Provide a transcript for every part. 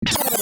Assalamualaikum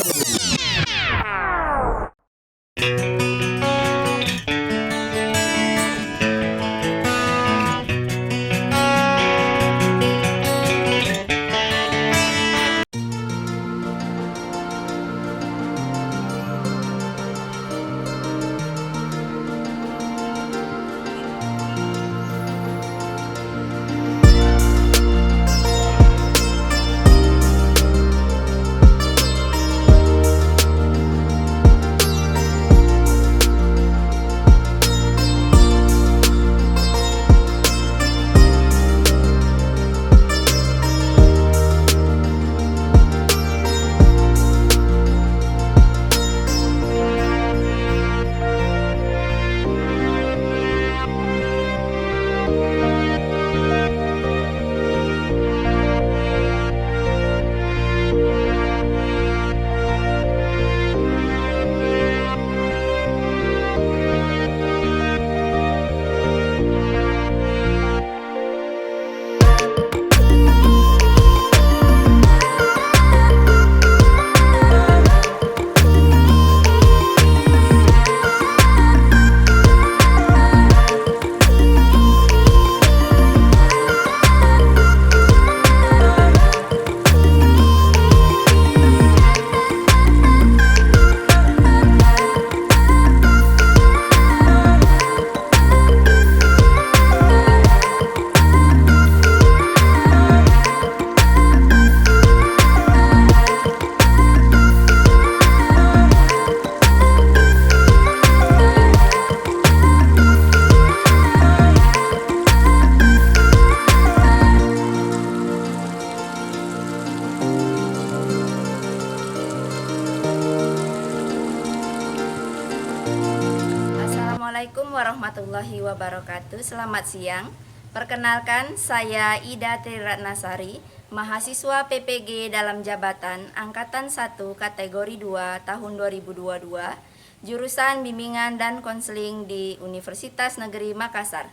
warahmatullahi wabarakatuh. Selamat siang. Perkenalkan, saya Ida Triratnasari, mahasiswa PPG dalam jabatan Angkatan 1 kategori 2 tahun 2022, jurusan Bimbingan dan Konseling di Universitas Negeri Makassar.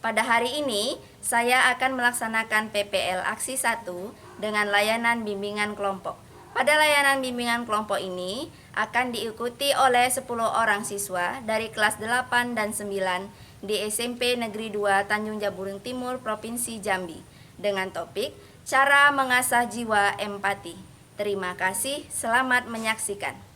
Pada hari ini, saya akan melaksanakan PPL Aksi 1 dengan layanan bimbingan kelompok. Pada layanan bimbingan kelompok ini akan diikuti oleh 10 orang siswa dari kelas 8 dan 9 di SMP Negeri 2 Tanjung Jaburung Timur, Provinsi Jambi, dengan topik Cara Mengasah Jiwa Empati. Terima kasih, selamat menyaksikan.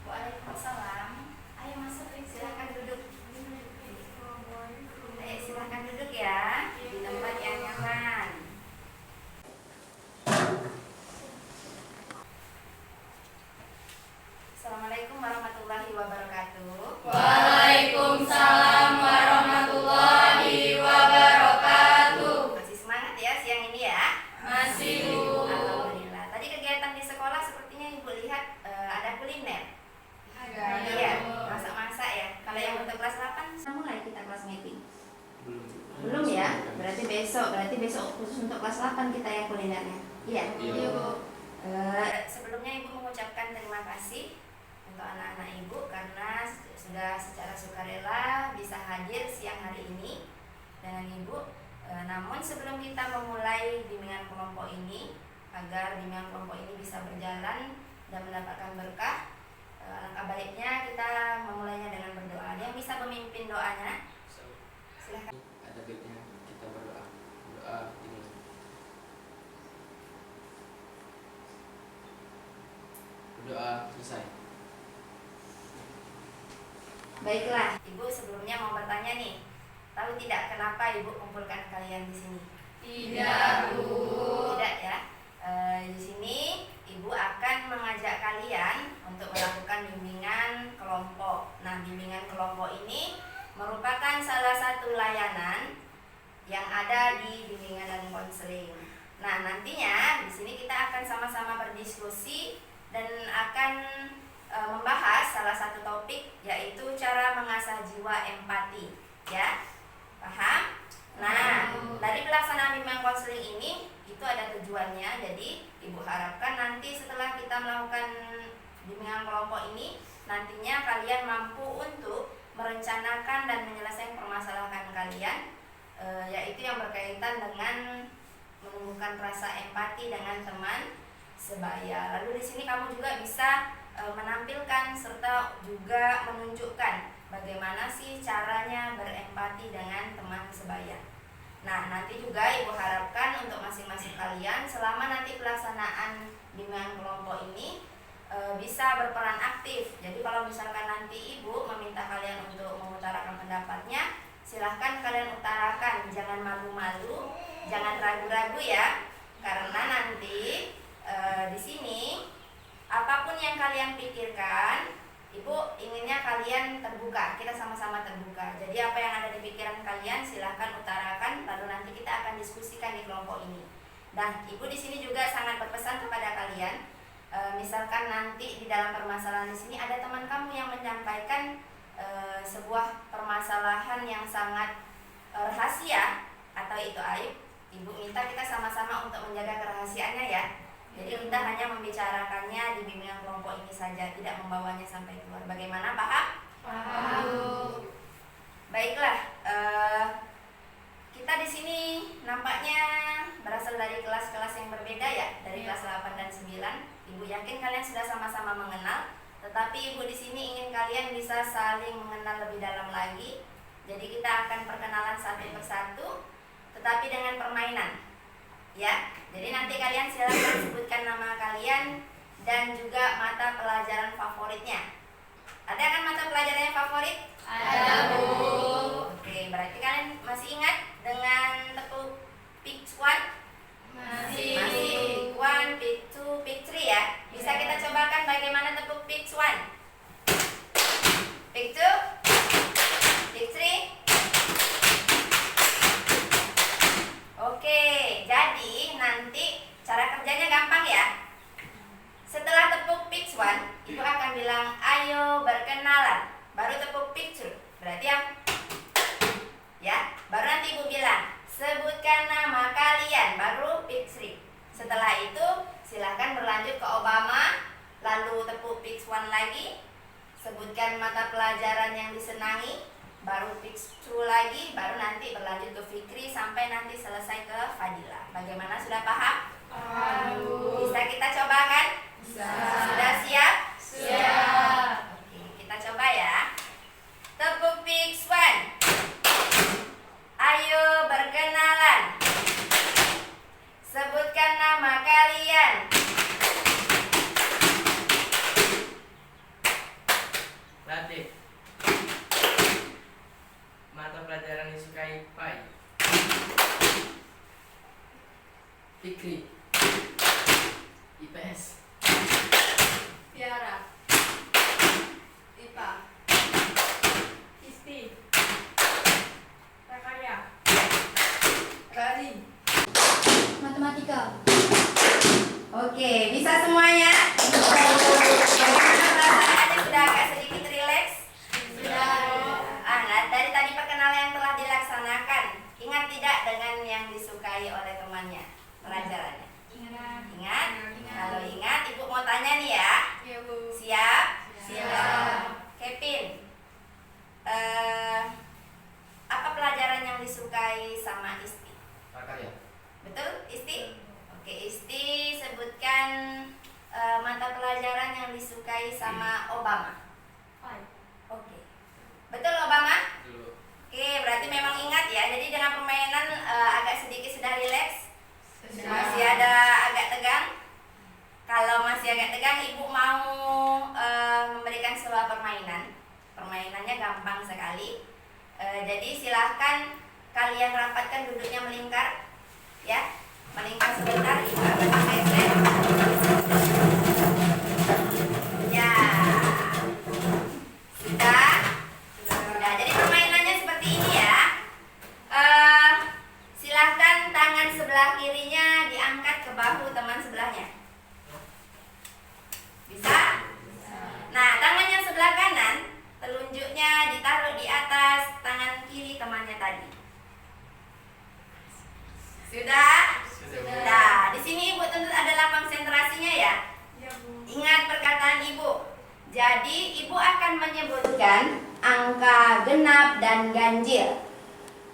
Waalaikumsalam. Ayo masuk, silakan duduk. Ayo silakan duduk ya, di tempat yang nyaman. Assalamualaikum warahmatullahi wabarakatuh. Waalaikumsalam warahmatullahi wabarakatuh. Masih semangat ya siang ini ya? Masih, Bu. Alhamdulillah. Tadi kegiatan di sekolah sepertinya Ibu lihat ada kuliner. Ada. Iya, masak-masak ya. Kalau yang untuk kelas 8, mulai kita kelas meeting. Belum ya? Berarti besok khusus untuk kelas 8 kita yang kulinernya. Iya. Iya, Bu. Sebelumnya Ibu mengucapkan terima kasih untuk anak-anak Ibu karena sudah secara sukarela bisa hadir siang hari ini dengan Ibu. Namun sebelum kita memulai bimbingan kelompok ini, agar bimbingan kelompok ini bisa berjalan dan mendapatkan berkah, alangkah baiknya kita memulainya dengan berdoa. Ada yang bisa memimpin doanya? Silahkan. Ada baiknya kita berdoa. Doa ini. Berdoa selesai. Baiklah, Ibu sebelumnya mau bertanya nih. Tahu tidak kenapa Ibu kumpulkan kalian di sini? Tidak, Bu. Tidak ya. Di sini Ibu akan mengajak kalian untuk melakukan bimbingan kelompok. Nah, bimbingan kelompok ini merupakan salah satu layanan yang ada di bimbingan dan konseling. Nah, nantinya di sini kita akan sama-sama berdiskusi dan akan membahas salah satu topik, yaitu cara mengasah jiwa empati, ya. Paham? Nah, dari pelaksanaan bimbingan konseling ini itu ada tujuannya. Jadi Ibu harapkan nanti setelah kita melakukan bimbingan kelompok ini, nantinya kalian mampu untuk merencanakan dan menyelesaikan permasalahan kalian, yaitu yang berkaitan dengan menumbuhkan rasa empati dengan teman sebaya. Lalu di sini kamu juga bisa menampilkan serta juga menunjukkan bagaimana sih caranya berempati dengan teman sebaya. Nah, nanti juga Ibu harapkan untuk masing-masing kalian selama nanti pelaksanaan bimbingan kelompok ini bisa berperan aktif. Jadi kalau misalkan nanti Ibu meminta kalian untuk mengutarakan pendapatnya, silahkan kalian utarakan, jangan malu-malu, jangan ragu-ragu ya. Karena nanti di sini apapun yang kalian pikirkan, Ibu inginnya kalian terbuka, kita sama-sama terbuka. Jadi apa yang ada di pikiran kalian silahkan utarakan, lalu nanti kita akan diskusikan di kelompok ini. Dan Ibu di sini juga sangat berpesan kepada kalian, misalkan nanti di dalam permasalahan di sini ada teman kamu yang menyampaikan sebuah permasalahan yang sangat rahasia atau itu aib, Ibu minta kita sama-sama untuk menjaga kerahasiaannya ya. Jadi kita hanya membicarakannya di bimbingan kelompok ini saja, tidak membawanya sampai keluar. Bagaimana, paham? Paham. Baiklah, kita di sini nampaknya berasal dari kelas-kelas yang berbeda ya, dari kelas 8 dan 9. Ibu yakin kalian sudah sama-sama mengenal, tetapi Ibu di sini ingin kalian bisa saling mengenal lebih dalam lagi. Jadi kita akan perkenalan satu persatu, tetapi dengan permainan. Ya, jadi nanti kalian silakan sebutkan nama kalian dan juga mata pelajaran favoritnya. Ada kan mata pelajaran yang favorit? Ada, Bu. Oke, berarti kalian masih ingat dengan tepuk pick 1? Masih. Pick 1, pick 2, pick 3 ya. Bisa kita cobakan bagaimana tepuk pick 1? Pick 2, pick 3. Oke, jadi nanti cara kerjanya gampang ya. Setelah tepuk pick 1, Ibu akan bilang ayo berkenalan. Baru tepuk pick 2. Berarti ya, baru nanti Ibu bilang sebutkan nama kalian. Baru pick 3. Setelah itu silahkan berlanjut ke Obama. Lalu tepuk pick 1 lagi. Sebutkan mata pelajaran yang disenangi. Baru pick 2 lagi, baru nanti berlanjut ke Fikri sampai nanti selesai ke Fadila. Bagaimana, sudah paham? Paham. Bisa kita coba kan? Bisa. Sudah siap? Siap. Oke, kita coba ya. Tepuk pick 1. Ayo berkenalan. Sebutkan nama kalian. Latif. Mata pelajaran yang disukai Pai. Fikri. IPS. Tiara. IPA. Isti. Prakarya. Kari. Matematika. Oke, bisa semuanya? Bagaimana perasaannya, sudah agak sedikit rileks? Nah, dari tadi perkenalan yang telah dilaksanakan, ingat tidak dengan yang disukai oleh temannya pelajarannya? Ingat? Kalau ingat, Ibu mau tanya nih ya. Iya, Bu. Siap? Siap. Kevin, apa pelajaran yang disukai sama Isti? Prakarya. Betul, Isti? Oke, Isti sebutkan mata pelajaran yang disukai sama Obama. Oke. Betul, Obama? Dulu. Oke, berarti memang ingat ya. Jadi dengan permainan agak sedikit sudah rileks. Masih ada agak tegang. Kalau masih agak tegang, Ibu mau memberikan sebuah permainan. Permainannya gampang sekali. Jadi silahkan kalian rapatkan duduknya melingkar, ya, melingkar sebentar. Ibu akan geser. Ya, sudah. Jadi permainannya Sudah? Sudah. Nah, di sini Ibu tuntut adalah konsentrasinya ya. Ya, Bu. Ingat perkataan Ibu. Jadi Ibu akan menyebutkan angka genap dan ganjil.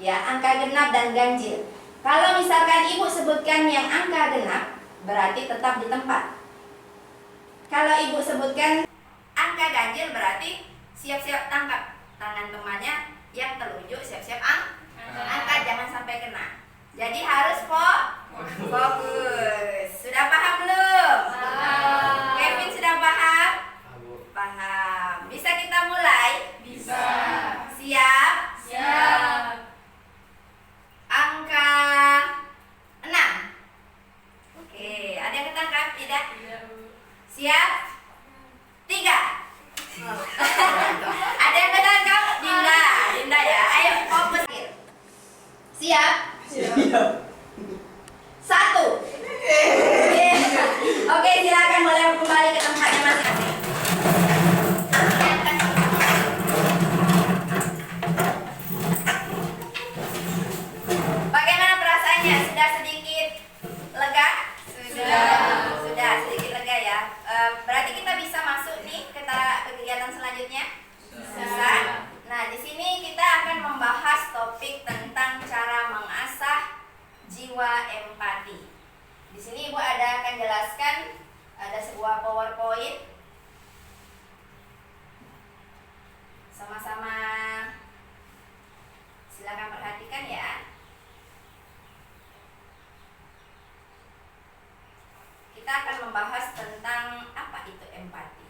Ya, angka genap dan ganjil. Kalau misalkan Ibu sebutkan yang angka genap, berarti tetap di tempat. Kalau Ibu sebutkan angka ganjil, berarti siap-siap tangkap tangan temannya yang telunjuk, siap-siap angkat, jangan sampai kena. Jadi harus fokus. Sudah paham belum? Paham. Kevin sudah paham? Abu. Paham. Bisa kita mulai? Bisa. Siap? Siap. Angka 6. Oke, ada yang ketangkap? Tidak? Iya, Bu. Siap? 3. Ada yang ketangkap? Dinda ya. Ayo fokus. Siap? Siap. 1. Oke, silakan boleh kembali ke tempatnya masing-masing. Bagaimana perasaannya? Sudah sedikit lega? Sudah sedikit lega ya. Berarti kita bisa masuk nih ke kegiatan selanjutnya? Bisa. Nah, di sini kita akan membahas topik tentang cara mengasah jiwa empati. Di sini Ibu akan jelaskan ada sebuah PowerPoint. Sama-sama silakan perhatikan ya. Kita akan membahas tentang apa itu empati.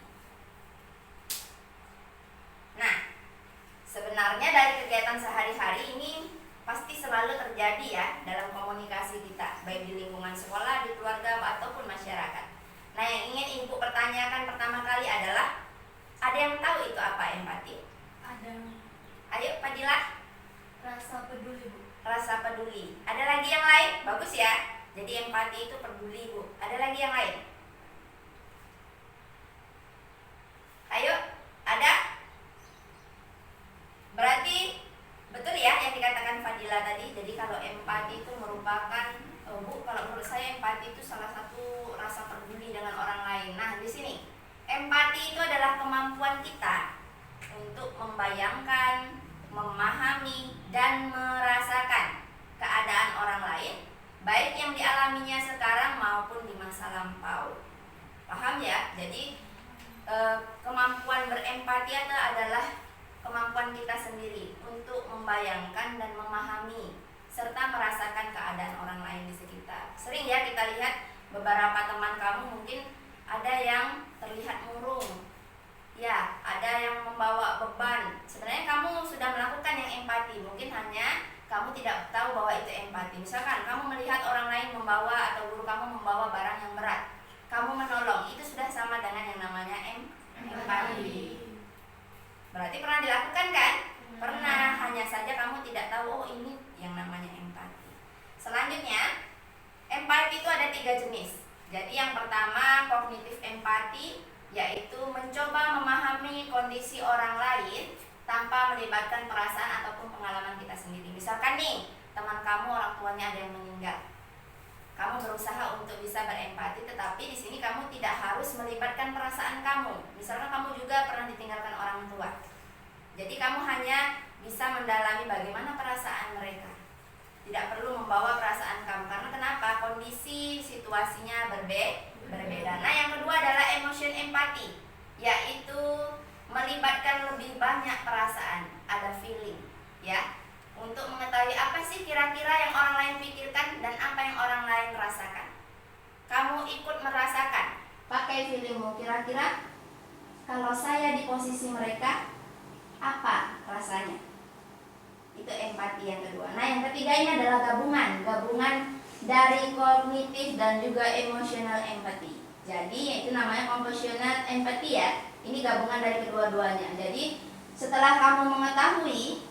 Nah, sebenarnya dari kegiatan sehari-hari ini pasti selalu terjadi ya dalam komunikasi kita, baik di lingkungan sekolah, di keluarga, ataupun masyarakat. Nah, yang ingin Ibu pertanyakan pertama kali adalah, ada yang tahu itu apa empati? Ada Ayo, Fadilah. rasa peduli, Bu. Rasa peduli. Ada lagi yang lain? Bagus ya. Jadi empati itu peduli, Bu. Ada lagi yang lain? Ayo, ada? Berarti betul ya yang dikatakan Fadila tadi. Jadi kalau empati itu merupakan Bu, kalau menurut saya empati itu salah satu rasa peduli dengan orang lain. Nah, di sini empati itu adalah kemampuan kita untuk membayangkan, memahami, dan merasakan keadaan orang lain, baik yang dialaminya sekarang maupun di masa lampau. Paham ya? Jadi kemampuan berempati itu adalah kemampuan kita sendiri untuk membayangkan dan memahami serta merasakan keadaan orang lain di sekitar. Sering ya kita lihat beberapa teman kamu mungkin ada yang terlihat murung, ya, ada yang membawa beban. Sebenarnya kamu sudah melakukan yang empati, mungkin hanya kamu tidak tahu bahwa itu empati. Misalkan kamu melihat orang lain membawa atau guru kamu membawa barang yang berat, kamu menolong, itu sudah sama dengan yang namanya empati. Berarti pernah dilakukan kan? Pernah, hanya saja kamu tidak tahu, oh ini yang namanya empati. Selanjutnya, empati itu ada 3 jenis. Jadi yang pertama kognitif empati, yaitu mencoba memahami kondisi orang lain tanpa melibatkan perasaan ataupun pengalaman kita sendiri. Misalkan nih, teman kamu orang tuanya ada yang meninggal. Kamu berusaha untuk bisa berempati, tetapi di sini kamu tidak harus melibatkan perasaan kamu. Misalnya kamu juga pernah ditinggalkan orang tua. Jadi kamu hanya bisa mendalami bagaimana perasaan mereka. Tidak perlu membawa perasaan kamu, karena kenapa? Kondisi situasinya berbeda. Nah, yang kedua adalah emotion empati, yaitu melibatkan lebih banyak perasaan, ada feeling, ya, untuk mengetahui apa sih kira-kira yang orang lain pikirkan dan apa yang orang lain rasakan. Kamu ikut merasakan, pakai feelingmu, kira-kira kalau saya di posisi mereka, apa rasanya? Itu empati yang kedua. Nah, yang ketiga ini adalah gabungan dari kognitif dan juga emotional empathy. Jadi itu namanya compassionate empathy ya. Ini gabungan dari kedua-duanya. Jadi setelah kamu mengetahui,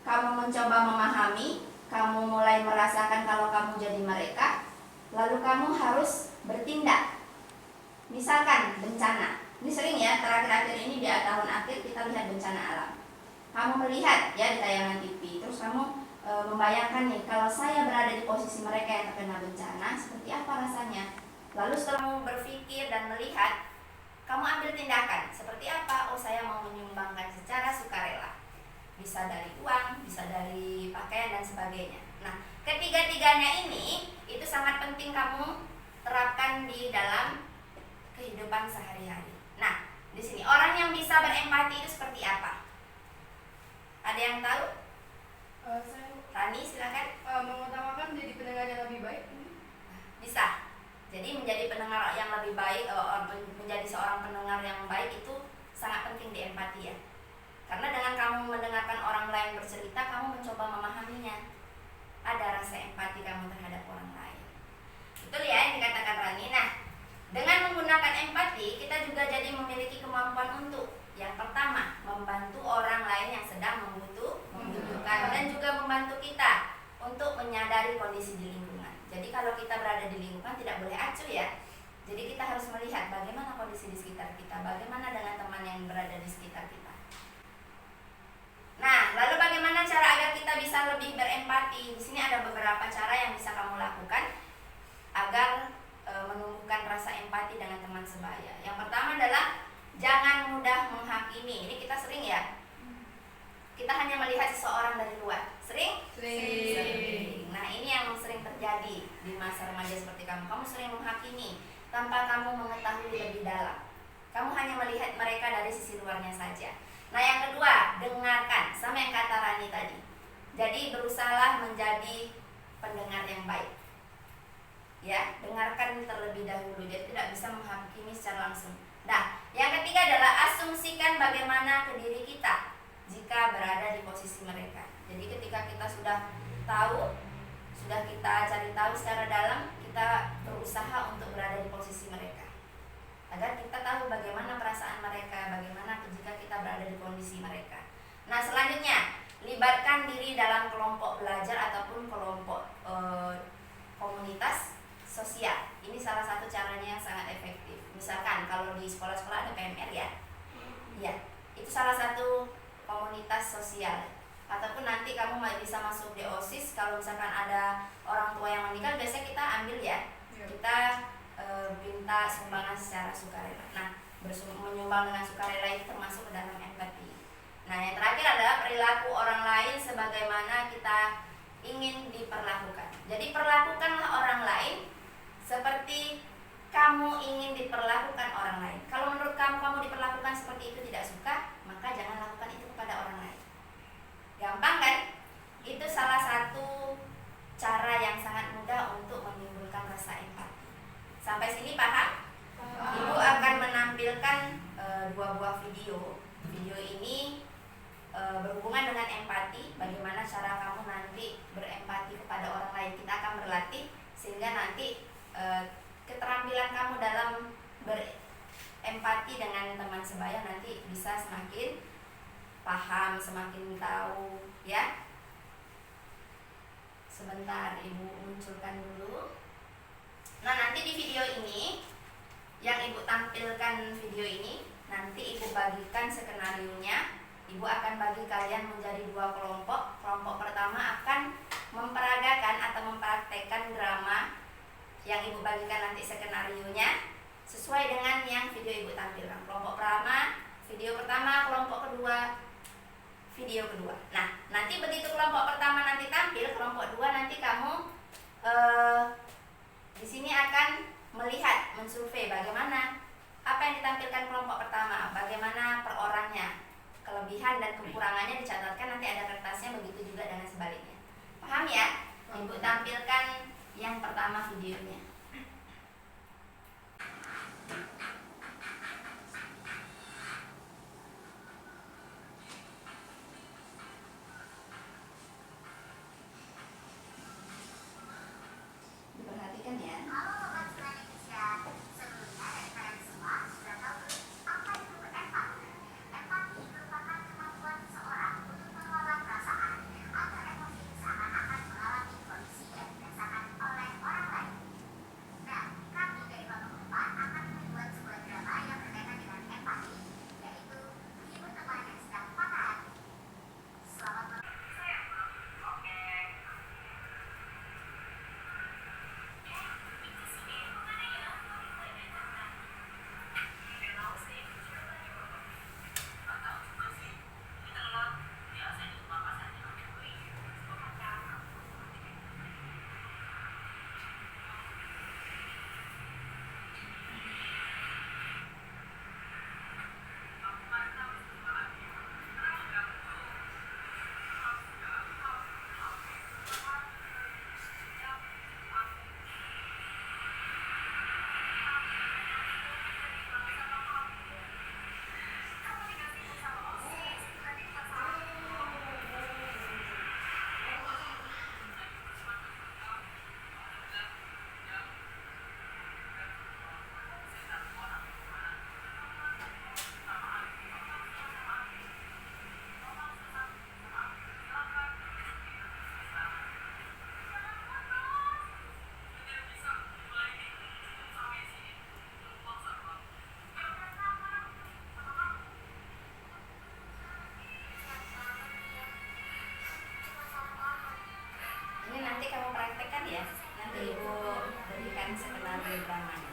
kamu mencoba memahami, kamu mulai merasakan kalau kamu jadi mereka, lalu kamu harus bertindak. Misalkan bencana. Ini sering ya, terakhir-akhir ini di tahun akhir kita lihat bencana alam. Kamu melihat ya di tayangan TV, terus kamu membayangkan nih, kalau saya berada di posisi mereka yang terkena bencana, seperti apa rasanya. Lalu setelah kamu berpikir dan melihat, kamu ambil tindakan. Seperti apa? Oh, saya mau menyumbangkan secara sukarela. Bisa dari uang, bisa dari pakaian dan sebagainya. Nah, ketiga-tiganya ini itu sangat penting kamu terapkan di dalam kehidupan sehari-hari. Nah, di sini orang yang bisa berempati itu seperti apa? Ada yang tahu? Saya Rani, silakan. mengutamakan jadi pendengar yang lebih baik. Bisa. Jadi menjadi pendengar yang lebih baik, menjadi seorang pendengar yang baik itu sangat penting di empati ya. Karena dengan kamu mendengarkan orang lain bercerita, kamu mencoba memahaminya. Ada rasa empati kamu terhadap orang lain. Betul ya yang dikatakan Rani. Nah, dengan menggunakan empati, kita juga jadi memiliki kemampuan untuk yang pertama, membantu orang lain yang sedang membutuhkan dan juga membantu kita untuk menyadari kondisi di lingkungan. Jadi kalau kita berada di lingkungan tidak boleh acuh ya. Jadi kita harus melihat bagaimana kondisi di sekitar kita, bagaimana dengan teman yang berada di sekitar kita. Nah, lalu bagaimana cara agar kita bisa lebih berempati? Di sini ada beberapa cara yang bisa kamu lakukan agar menumbuhkan rasa empati dengan teman sebaya. Yang pertama adalah jangan mudah menghakimi. Ini kita sering ya. Kita hanya melihat seseorang dari luar. Sering? Sering. Nah, ini yang sering terjadi di masa remaja seperti kamu. Kamu sering menghakimi tanpa kamu mengetahui lebih dalam. Kamu hanya melihat mereka dari sisi luarnya saja. Nah, yang kedua, dengarkan. Sama yang kata Rani tadi. Jadi berusahalah menjadi pendengar yang baik. Ya, dengarkan terlebih dahulu. Jadi tidak bisa menghakimi secara langsung. Nah, yang ketiga adalah asumsikan bagaimana ke diri kita jika berada di posisi mereka. Jadi ketika kita sudah tahu, sudah kita cari tahu secara dalam, kita berusaha untuk berada di posisi mereka. Agar kita tahu bagaimana perasaan mereka, bagaimana jika kita berada di kondisi mereka. Nah, selanjutnya, libatkan diri dalam kelompok belajar ataupun kelompok komunitas sosial. Ini salah satu caranya yang sangat efektif. Misalkan kalau di sekolah-sekolah ada PMR ya. Ya, itu salah satu komunitas sosial. Ataupun nanti kamu bisa masuk di OSIS. Kalau misalkan ada orang tua yang meninggal, biasanya kita ambil ya. Kita minta sumbangan secara sukarela. Nah, menyumbang dengan sukarela itu termasuk ke dalam empati. Nah, yang terakhir adalah perilaku orang lain sebagaimana kita ingin diperlakukan. Jadi perlakukanlah orang lain seperti kamu ingin diperlakukan orang lain. Kalau menurut kamu diperlakukan seperti itu tidak suka, maka jangan lakukan itu kepada orang lain. Gampang kan? Itu salah satu cara yang sangat mudah untuk menimbulkan rasa empati. Sampai sini paham? Ibu akan menampilkan dua buah video. Video ini berhubungan dengan empati. Bagaimana cara kamu nanti berempati kepada orang lain. Kita akan berlatih sehingga nanti keterampilan kamu dalam berempati dengan teman sebaya nanti bisa semakin paham, semakin tahu ya. Sebentar, Ibu munculkan dulu. Nah, nanti di video ini yang Ibu tampilkan video ini, nanti Ibu bagikan skenarionya. Ibu akan bagi kalian menjadi dua kelompok. Kelompok pertama akan memperagakan atau mempraktekkan drama yang Ibu bagikan nanti skenarionya sesuai dengan yang video Ibu tampilkan. Kelompok pertama, video pertama, kelompok kedua, video kedua. Nah, nanti begitu kelompok pertama nanti tampil, kelompok dua nanti kamu di sini akan melihat, mensurvei bagaimana apa yang ditampilkan kelompok pertama, bagaimana per orangnya, kelebihan dan kekurangannya dicatatkan, nanti ada kertasnya, begitu juga dengan sebaliknya. Paham ya? Ibu tampilkan yang pertama videonya. Diperhatikan ya. nanti kamu praktekkan ya. Nanti ibu berikan skenario dramanya.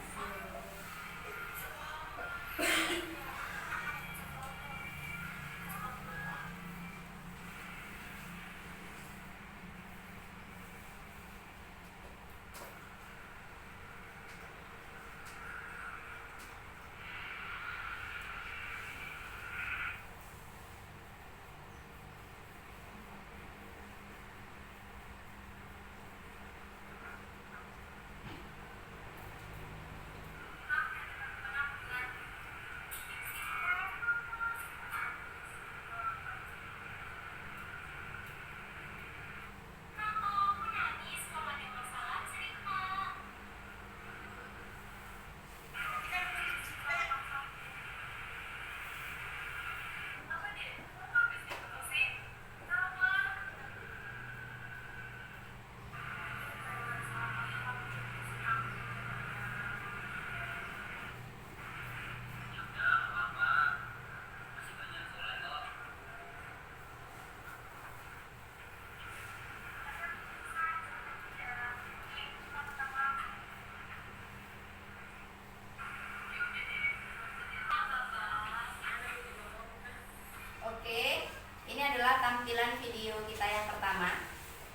Oke, ini adalah tampilan video kita yang pertama.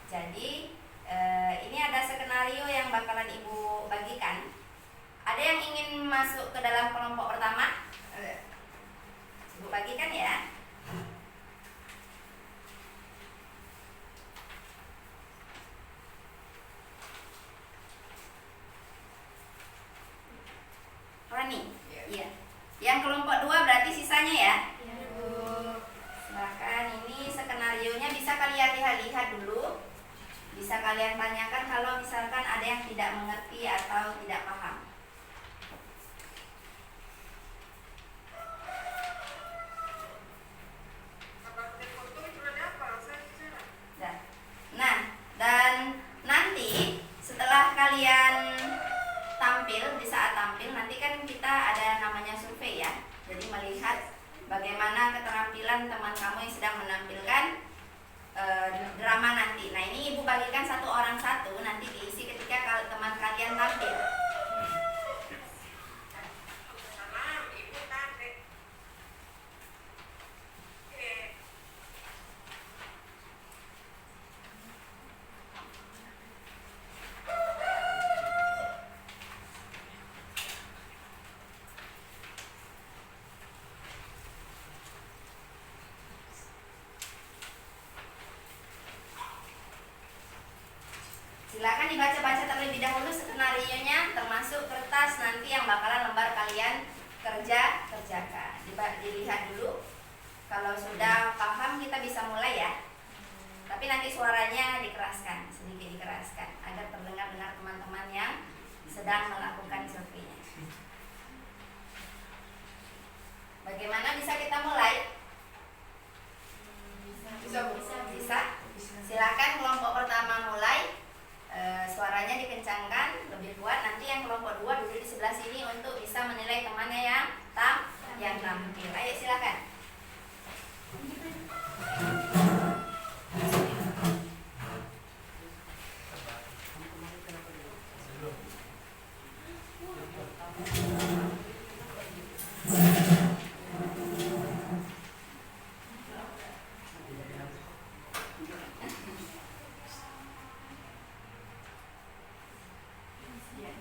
Jadi ini ada skenario yang bakalan ibu bagikan. Ada yang ingin masuk ke dalam kelompok pertama? Ibu bagikan ya. Rani? Iya. Yang kelompok 2 berarti sisanya ya? Silakan, ini skenarionya bisa kalian lihat dulu. Bisa kalian tanyakan kalau misalkan ada yang tidak mengerti atau tidak paham. Nah, dan nanti setelah kalian tampil, di saat tampil nanti kan kita ada namanya survei ya. Jadi melihat bagaimana keterampilan teman kamu yang sedang menampilkan drama nanti. Nah, ini ibu bagikan satu orang satu, nanti diisi ketika teman kalian tampil. Silakan dibaca-baca terlebih dahulu skenarionya, termasuk kertas nanti yang bakalan lembar kalian kerjakan. Dilihat dulu. Kalau sudah paham kita bisa mulai ya. Tapi nanti suaranya dikeraskan, sedikit dikeraskan agar terdengar teman-teman yang sedang melakukan surveinya. Bagaimana, bisa kita mulai? Bisa. Silakan kelompok pertama mulai. Suaranya dikencangkan lebih kuat. Nanti yang kelompok 2 duduk di sebelah sini untuk bisa menilai temannya yang tampil. Ayo silakan.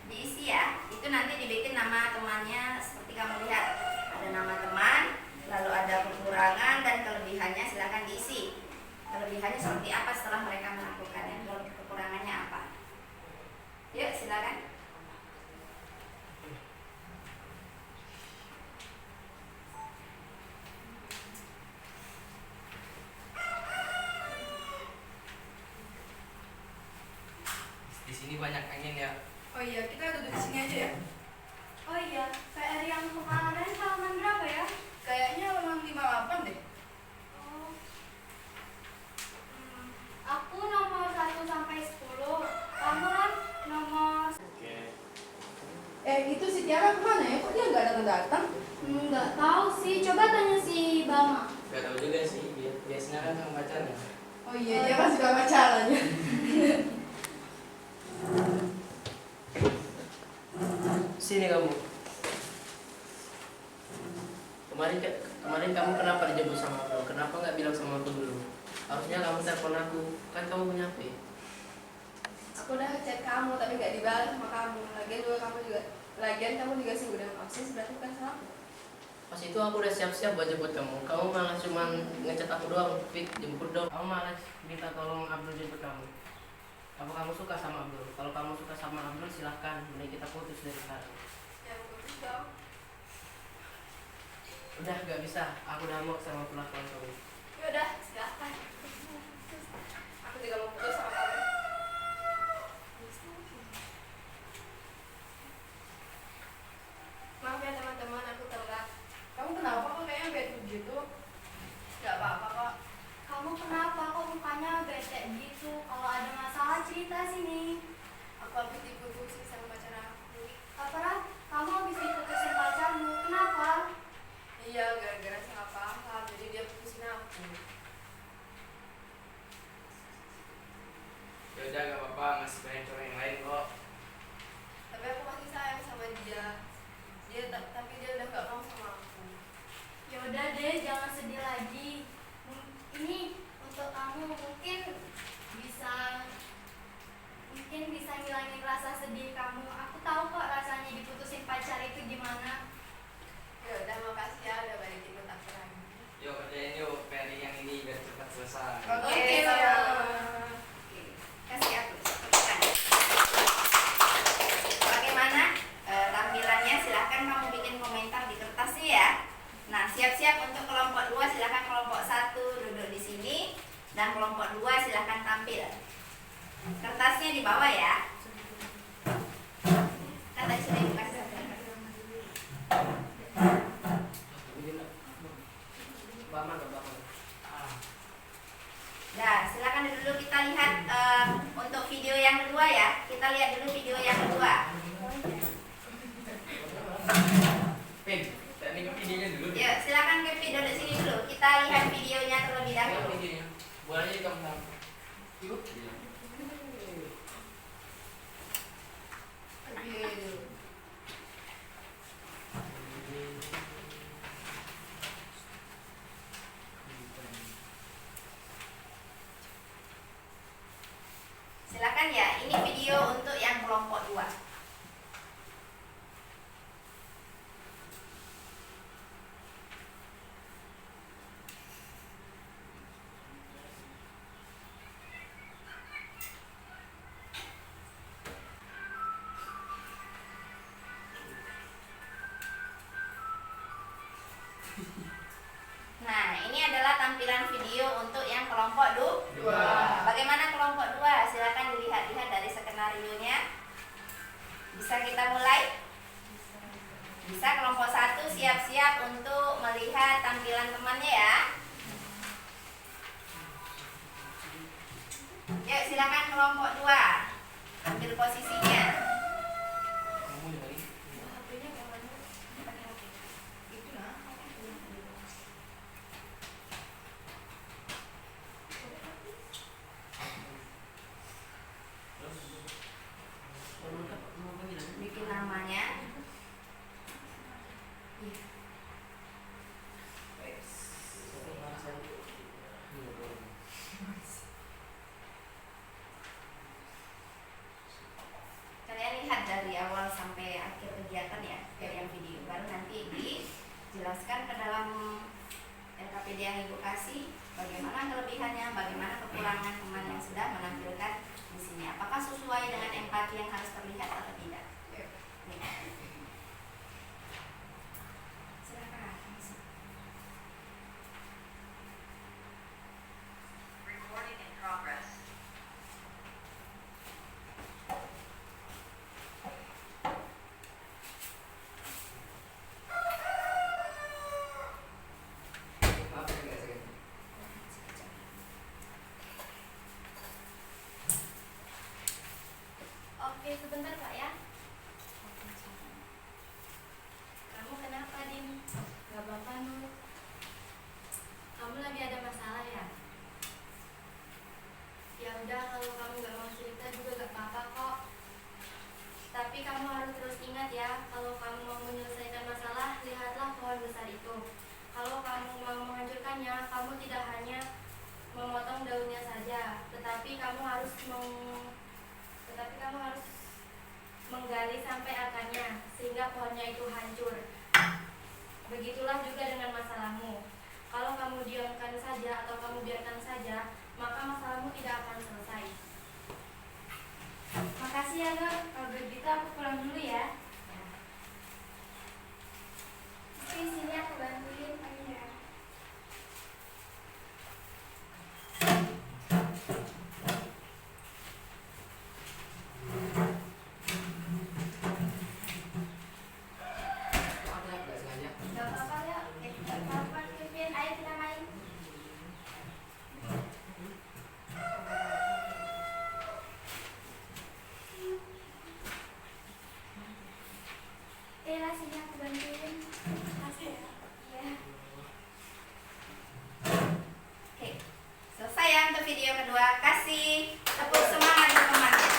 Diisi ya, itu nanti dibikin nama temannya seperti kamu lihat. Ada nama teman, lalu ada kekurangan dan kelebihannya, silakan diisi. Kelebihannya seperti apa setelah mereka melakukannya, kekurangannya apa. Yuk silakan. Di sini banyak angin ya. Oh iya, kita duduk di sini aja ya. Oh iya, PR yang kemarin halaman berapa ya? Kayaknya halaman 58 deh. Oh. Aku nomor 1 sampai 10. Kamu kan nomor... Itu si Tiara kemana ya? Kok dia nggak datang-datang? Nggak tahu sih, coba tanya si Bama. Gak tahu juga sih, biasanya kan sama pacarnya. Oh iya, dia kan suka pacaran ya. Sini kamu. Kemarin kamu kenapa dijemput sama aku? Kenapa nggak bilang sama aku dulu? Harusnya kamu telepon aku, kan kamu punya HP. Aku udah chat kamu tapi nggak dibalas sama kamu. Lagian kamu juga sibuk dengan absen, berarti bukan salah aku. Pas itu aku udah siap-siap buat jemput kamu. Kamu malah cuma ngechat aku doang, Fik, jemput dong. Kamu malah minta tolong Abdul jemput kamu. Apa kamu suka sama Abdul? Kalau kamu suka sama Abdul silahkan, mending kita putus dari sekarang. Ya bagus dong. Udah gak bisa, aku udah mau sama kelakuan kamu. Ya udah, silahkan. Aku juga mau putus sama kamu. Maaf ya teman-teman, aku telat. Kamu kenapa kok kayaknya bad mood gitu? Gak apa-apa kok. Kamu kenapa kok mukanya bete gitu? Kalau ada masalah cerita sini. Aku habis diputusin sama pacar aku. Apa? Kamu habis diputusin pacarmu? Kenapa? Iya, gara-gara salah paham. Jadi dia putusin aku. Ya udah gak apa-apa, masih banyak cowok yang lain kok. Tapi aku masih sayang sama dia. Tapi dia udah gak mau sama aku. Ya udah deh, jangan sedih lagi. Ini untuk kamu mungkin bisa ngilangin rasa sedih kamu. Aku tahu kok rasanya diputusin pacar itu gimana. Ya udah, makasih ya udah balikin kontak aku lagi. Yuk kerjain yuk, PR yang ini biar cepat selesai. Oke, sama. Kasih aku cepetan. Bagaimana tampilannya? Silahkan kamu bikin komentar di kertasnya ya. Nah, siap-siap untuk kelompok 2, silahkan kelompok 1 duduk di sini dan kelompok 2 silahkan tampil. Kertasnya di bawah ya. Kan tadi sudah buka Nah, silakan dulu kita lihat untuk video yang kedua ya. Kita lihat dulu video yang kedua. Pin, teknik videonya dulu. Yuk, silakan ke video di sini dulu. Kita lihat videonya terlebih dahulu. Videonya. Bolanya di kamu. Yuk. Silakan ya, ini video untuk yang kelompok 2. Nah, ini adalah tampilan video untuk yang kelompok 2. Bagaimana kelompok 2? Silakan dilihat-lihat dari skenarionya. Bisa kita mulai? Bisa. Kelompok 1 siap-siap untuk melihat tampilan temannya ya. Yuk, silakan kelompok 2. Ambil posisinya. Kamu dari. HP-nya yang mana? Itu lah. Bikin namanya. Kalian lihat dari awal sampai akhir kegiatan ya, dari yang video. Baru nanti dijelaskan ke dalam LKPD yang Ibu kasih bagaimana kelebihannya, bagaimana kekurangan teman yang sudah menampilkan di sini. Apakah sesuai dengan empati yang harus terlihat atau tidak? Nih. Silakan. Recording in progress. Maaf ya guys. Oke, sebentar Pak ya. Kamu kenapa, Dim? Gak apa-apa, Nur. Kamu lagi ada masalah ya? Ya udah, kalau kamu gak mau cerita juga gak apa-apa kok. Tapi kamu harus terus ingat ingat ya, kalau kamu mau menyelesaikan masalah, lihatlah pohon besar itu. Kalau kamu mau menghancurkannya, kamu tidak hanya memotong daunnya saja, tetapi kamu harus menggali sampai akarnya sehingga pohonnya itu hancur. Begitulah juga dengan masalahmu. Kalau kamu diamkan saja atau kamu biarkan saja, maka masalahmu tidak akan selesai. Makasih ya Nur, kalau begitu aku pulang dulu ya. Sini aku bantuin. Iya. Maaf ya, nggak sengaja. Gak apa-apa ya. Gak apa-apa Kevin, ayo kita main. Sini aku bantuin. Makasih ya. Iya. Oke, selesai ya untuk video kedua. Kasih tepuk semangat untuk temannya.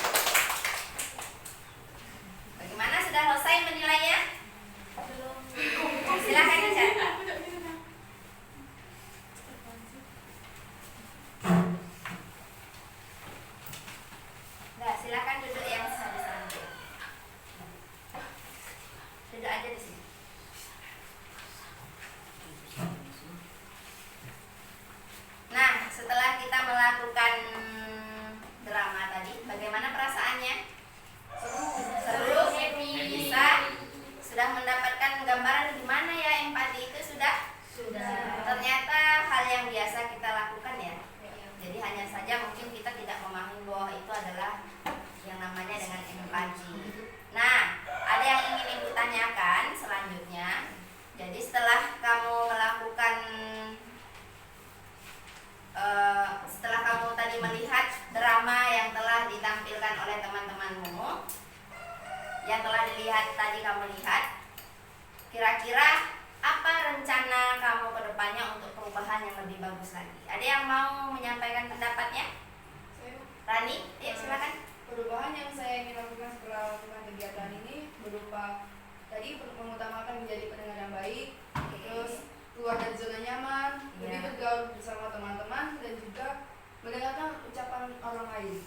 Bagaimana, sudah selesai menilainya? Belum. Silakan aja. Nah, silakan duduk yang sana. Duduk aja di sini. Nah, setelah kita melakukan drama tadi, bagaimana perasaannya? Seru, happy, bisa, sudah mendapatkan gambaran gimana ya empati itu sudah? Ternyata hal yang biasa kita lakukan ya. Jadi hanya saja mungkin kita tidak memahami bahwa itu adalah yang namanya dengan empati. Nah, ada yang ingin Ibu tanyakan selanjutnya. Jadi setelah kamu melakukan setelah kamu tadi melihat drama yang telah ditampilkan oleh teman-temanmu, yang telah dilihat tadi kamu lihat, kira-kira apa rencana kamu ke depannya untuk perubahan yang lebih bagus lagi? Ada yang mau menyampaikan pendapatnya? Rani, ya silakan. Perubahan yang saya ingin lakukan setelah melakukan kegiatan ini berupa tadi mengutamakan menjadi pendengar yang baik, terus keluar dari zona nyaman, lebih bergaul bersama teman-teman, dan juga mendengarkan ucapan orang lain.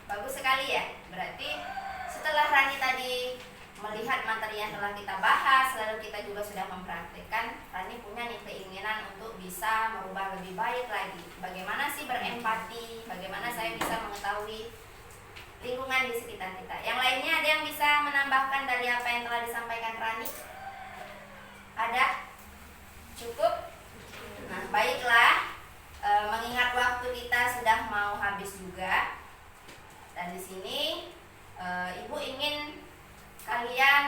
Bagus sekali ya. Berarti setelah Rani tadi melihat materi yang telah kita bahas, lalu kita juga sudah mempraktikkan, Rani punya nih keinginan untuk bisa merubah lebih baik lagi. Bagaimana sih berempati? Bagaimana saya bisa mengetahui lingkungan di sekitar kita? Yang lainnya ada yang bisa menambahkan dari apa yang telah disampaikan Rani? Ada? Cukup? Nah, baiklah. Mengingat waktu kita sudah mau habis juga, dan di sini Ibu ingin kalian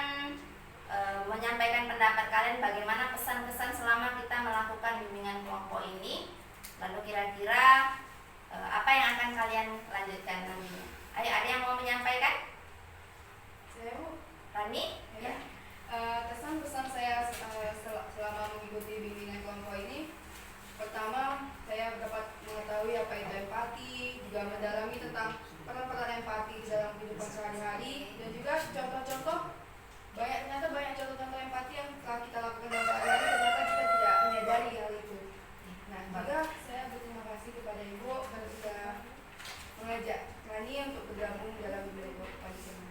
menyampaikan pendapat kalian bagaimana pesan-pesan selama kita melakukan bimbingan kelompok ini. Lalu kira-kira apa yang akan kalian lanjutkan nantinya? Ayo, ada yang mau menyampaikan? Saya Rani? ya. Kesan-pesan saya selama mengikuti bimbingan kelompok ini, pertama saya dapat mengetahui apa itu empati, juga mendalami tentang peran-peran empati di dalam kehidupan sehari-hari, dan juga contoh-contoh ternyata banyak contoh-contoh empati yang telah kita lakukan dalam sehari-hari, ternyata kita tidak menyadari hal itu. Nah, juga saya berterima kasih kepada Ibu karena sudah mengajak Rani untuk bergabung dalam bimbingan kelompok ini.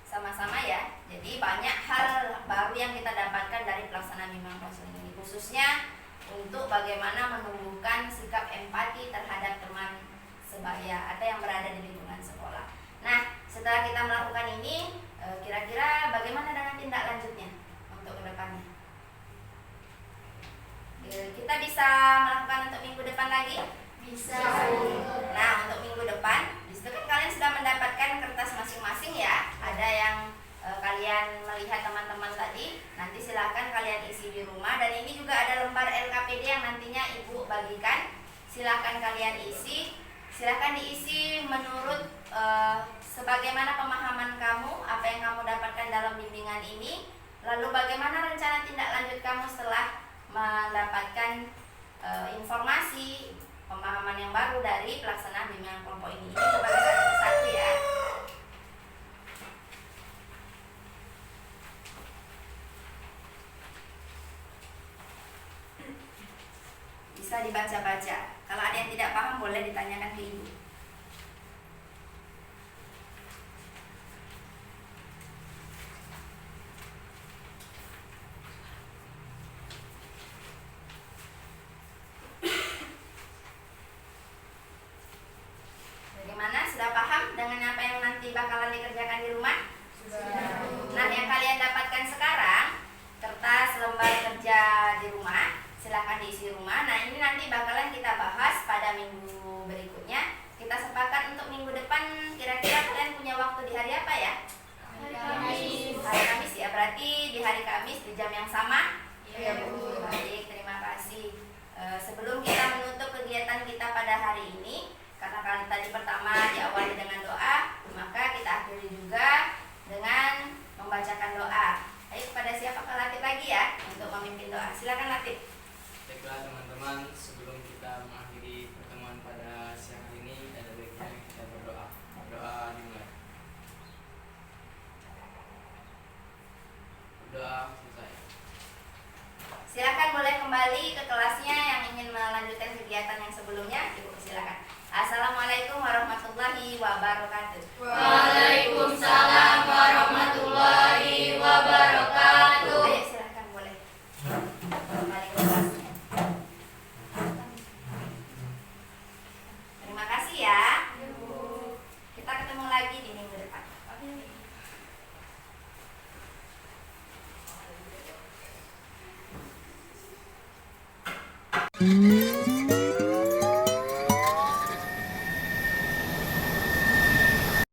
Sama-sama ya. Jadi banyak hal baru yang kita dapatkan dari pelaksanaan bimbingan konseling ini, khususnya untuk bagaimana menumbuhkan sikap empati terhadap teman sebaya atau yang berada di lingkungan sekolah. Nah, setelah kita melakukan ini, kira-kira bagaimana dengan tindak lanjutnya untuk kedepannya? Kita bisa melakukan untuk minggu depan lagi? Bisa. Nah, untuk minggu depan, di situ kan kalian sudah mendapatkan kertas masing-masing ya. Ada yang kalian melihat teman-teman tadi, nanti silahkan kalian isi di rumah. Dan ini juga ada lembar LKPD yang nantinya Ibu bagikan. Silahkan kalian isi. Silahkan diisi menurut sebagaimana pemahaman kamu, apa yang kamu dapatkan dalam bimbingan ini. Lalu bagaimana rencana tindak lanjut kamu setelah mendapatkan informasi, pemahaman yang baru dari pelaksanaan bimbingan kelompok ini. Ini coba satu-satu ya. dibaca-baca. Kalau ada yang tidak paham boleh ditanyakan ke ibu. Bagaimana? Sudah paham dengan apa yang nanti bakalan dikerjakan di rumah? Nah, yang kalian dapatkan sekarang kertas lembar kerja di rumah, silahkan diisi rumah. Nah, ini nanti bakalan kita bahas pada minggu berikutnya. Kita sepakat untuk minggu depan, kira-kira kalian punya waktu di hari apa ya? Hari Kamis ya, berarti di hari Kamis di jam yang sama? Iya, Bu. Baik, terima kasih. Sebelum kita menutup kegiatan kita pada hari ini, karena kali tadi pertama diawali dengan doa, maka kita akhiri juga dengan membacakan doa. Ayo, kepada siapa Latif lagi ya untuk memimpin doa. Silakan Latif. Baiklah teman-teman, sebelum kita mengakhiri pertemuan pada siang hari ini, ada baiknya kita berdoa. Doa dimulai. Doa selesai. Silakan boleh kembali ke kelasnya yang ingin melanjutkan kegiatan yang sebelumnya. Ibu silakan. Assalamualaikum warahmatullahi wabarakatuh. Waalaikumsalam warahmatullahi wabarakatuh. Ayo silakan boleh kembali ke kelasnya. Terima kasih ya. Kita ketemu lagi di minggu depan. Hmm.